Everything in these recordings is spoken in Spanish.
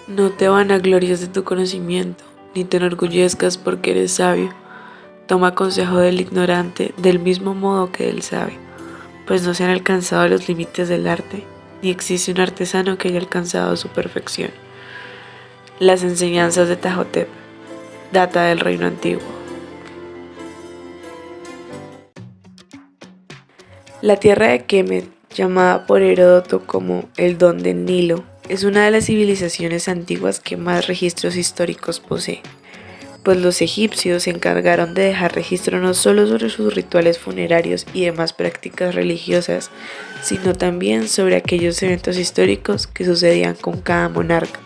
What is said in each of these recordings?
No te vanaglories de tu conocimiento, ni te enorgullezcas porque eres sabio. Toma consejo del ignorante del mismo modo que del sabio, pues no se han alcanzado los límites del arte, ni existe un artesano que haya alcanzado su perfección. Las enseñanzas de Tajotep, data del reino antiguo. La tierra de Kemet, llamada por Heródoto como el Don del Nilo, es una de las civilizaciones antiguas que más registros históricos posee, pues los egipcios se encargaron de dejar registro no solo sobre sus rituales funerarios y demás prácticas religiosas, sino también sobre aquellos eventos históricos que sucedían con cada monarca.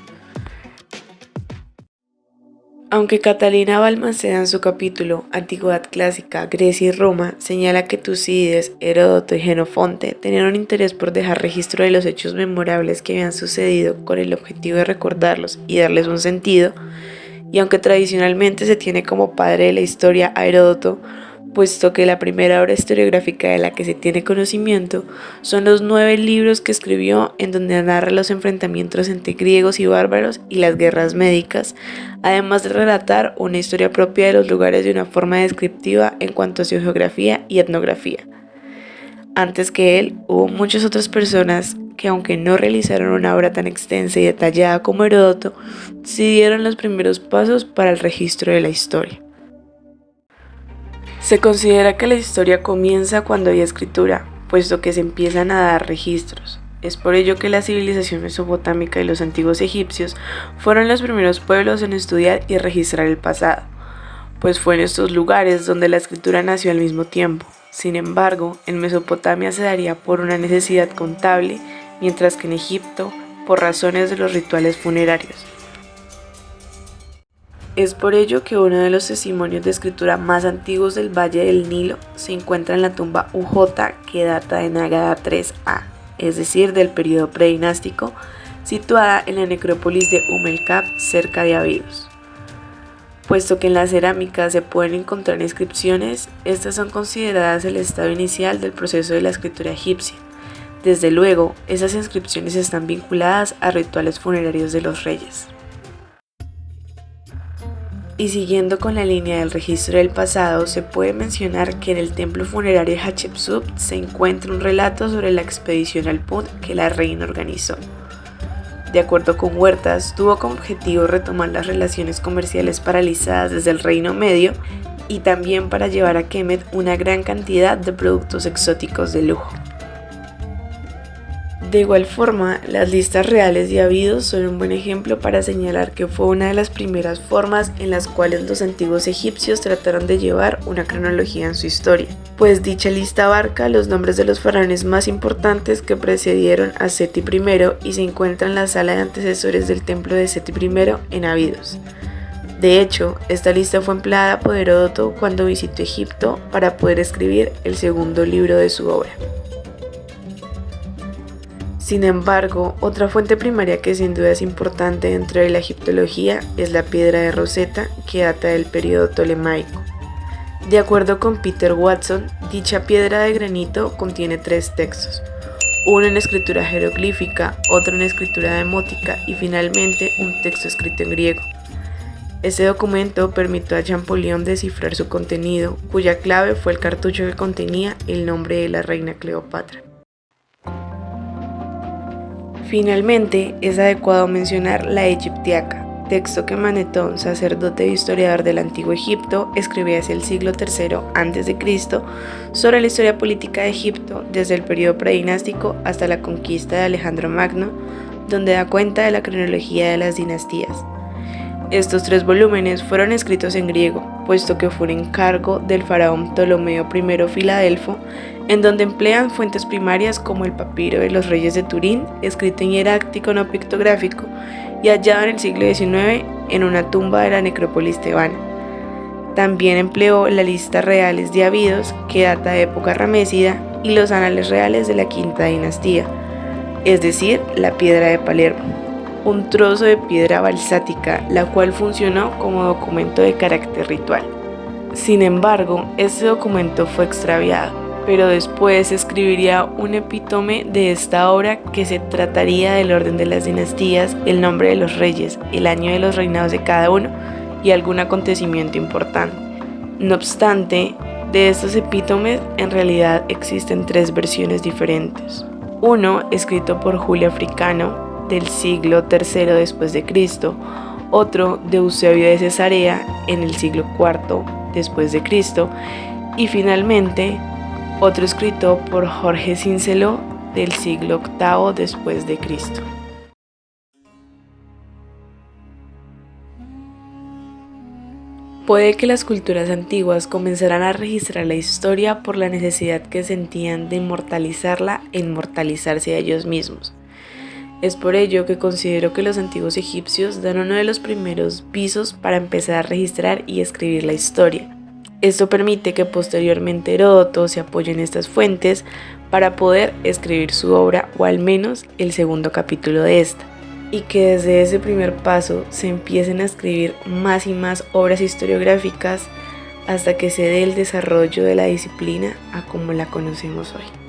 Aunque Catalina Balmaceda en su capítulo Antigüedad Clásica, Grecia y Roma señala que Tucídides, Heródoto y Jenofonte tenían un interés por dejar registro de los hechos memorables que habían sucedido con el objetivo de recordarlos y darles un sentido, y aunque tradicionalmente se tiene como padre de la historia a Heródoto, puesto que la primera obra historiográfica de la que se tiene conocimiento son los 9 libros que escribió en donde narra los enfrentamientos entre griegos y bárbaros y las guerras médicas, además de relatar una historia propia de los lugares de una forma descriptiva en cuanto a su geografía y etnografía. Antes que él, hubo muchas otras personas que, aunque no realizaron una obra tan extensa y detallada como Heródoto, sí dieron los primeros pasos para el registro de la historia. Se considera que la historia comienza cuando hay escritura, puesto que se empiezan a dar registros. Es por ello que la civilización mesopotámica y los antiguos egipcios fueron los primeros pueblos en estudiar y registrar el pasado, pues fue en estos lugares donde la escritura nació al mismo tiempo. Sin embargo, en Mesopotamia se daría por una necesidad contable, mientras que en Egipto, por razones de los rituales funerarios. Es por ello que uno de los testimonios de escritura más antiguos del Valle del Nilo se encuentra en la tumba UJ, que data de Nagada 3A, es decir, del periodo predinástico, situada en la necrópolis de Üm-el-Kab, cerca de Abidos. Puesto que en la cerámica se pueden encontrar inscripciones, estas son consideradas el estado inicial del proceso de la escritura egipcia. Desde luego, esas inscripciones están vinculadas a rituales funerarios de los reyes. Y siguiendo con la línea del registro del pasado, se puede mencionar que en el templo funerario de Hatshepsut se encuentra un relato sobre la expedición al Punt que la reina organizó. De acuerdo con Huertas, tuvo como objetivo retomar las relaciones comerciales paralizadas desde el Reino Medio y también para llevar a Kemet una gran cantidad de productos exóticos de lujo. De igual forma, las listas reales de Abidos son un buen ejemplo para señalar que fue una de las primeras formas en las cuales los antiguos egipcios trataron de llevar una cronología en su historia, pues dicha lista abarca los nombres de los faraones más importantes que precedieron a Seti I y se encuentra en la sala de antecesores del templo de Seti I en Abidos. De hecho, esta lista fue empleada por Heródoto cuando visitó Egipto para poder escribir el segundo libro de su obra. Sin embargo, otra fuente primaria que sin duda es importante dentro de la egiptología es la piedra de Rosetta, que data del periodo tolemaico. De acuerdo con Peter Watson, dicha piedra de granito contiene 3 textos, uno en escritura jeroglífica, otro en escritura demótica y finalmente un texto escrito en griego. Este documento permitió a Champollion descifrar su contenido, cuya clave fue el cartucho que contenía el nombre de la reina Cleopatra. Finalmente, es adecuado mencionar la Egiptiaca, texto que Manetón, sacerdote e historiador del Antiguo Egipto, escribió hacia el siglo III a.C. sobre la historia política de Egipto desde el periodo predinástico hasta la conquista de Alejandro Magno, donde da cuenta de la cronología de las dinastías. Estos 3 volúmenes fueron escritos en griego, puesto que fue un encargo del faraón Ptolomeo I Filadelfo, en donde emplean fuentes primarias como el papiro de los reyes de Turín, escrito en hierático no pictográfico, y hallado en el siglo XIX en una tumba de la necrópolis tebana. También empleó las listas reales de Abidos, que data de época ramésida, y los anales reales de la quinta dinastía, es decir, la piedra de Palermo. un trozo de piedra balsática, la cual funcionó como documento de carácter ritual. Sin embargo, este documento fue extraviado, pero después escribiría un epítome de esta obra que se trataría del orden de las dinastías, el nombre de los reyes, el año de los reinados de cada uno y algún acontecimiento importante. No obstante, de estos epítomes en realidad existen 3 versiones diferentes. Uno escrito por Julio Africano del siglo III después de Cristo, otro de Eusebio de Cesarea en el siglo IV después de Cristo y finalmente otro escrito por Jorge Cincelo del siglo VIII después de Cristo. Puede que las culturas antiguas comenzaran a registrar la historia por la necesidad que sentían de inmortalizarla e inmortalizarse a ellos mismos. Es por ello que considero que los antiguos egipcios dan uno de los primeros visos para empezar a registrar y escribir la historia. Esto permite que posteriormente Heródoto se apoye en estas fuentes para poder escribir su obra o al menos el segundo capítulo de esta, y que desde ese primer paso se empiecen a escribir más y más obras historiográficas hasta que se dé el desarrollo de la disciplina a como la conocemos hoy.